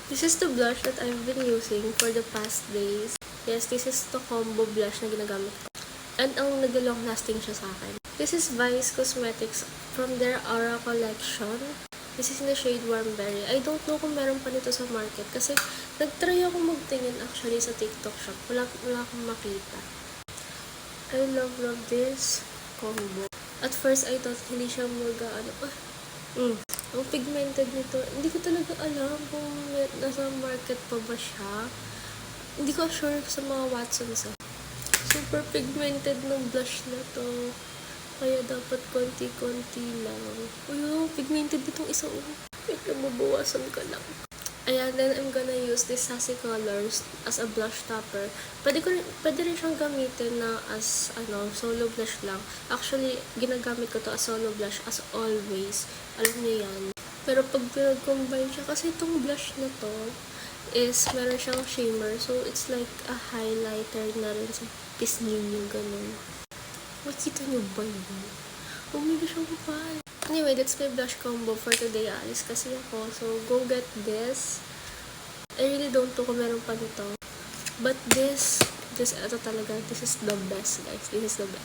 This is the blush that I've been using for the past days. Yes, this is the combo blush na ginagamit ko. And ang nag-long lasting siya sa akin. This is Vice Cosmetics from their Aura collection. This is in the shade Warm Berry. I don't know kung meron pa nito sa market kasi nag-try ako magtingin actually sa TikTok shop. Wala akong makita. I love this combo. At first, I thought hindi siya ang pigmented nito. Hindi ko talaga alam kung nasa market pa ba siya. Hindi ko sure sa mga Watsons. Super pigmented ng blush na to. Kaya dapat konti-konti lang. Pigmented itong isa. Wait lang, mabawasan ka lang. Ayan, then I'm gonna use this Sassy Colors as a blush topper. Pwede rin siyang gamitin na as solo blush lang. Actually, ginagamit ko to as solo blush as always. Alam niyo yan. Pero pag pinag-combine siya, kasi itong blush na to is meron siyang shimmer. So, it's like a highlighter na rin sa pisngi niyo, ganun. Makita niyo ba yun? May siyang kapal. Anyway, that's my blush combo for today. Alis kasi ako. So, go get this. I really don't know kung meron pa nito. But ito talaga, this is the best, guys. This is the best.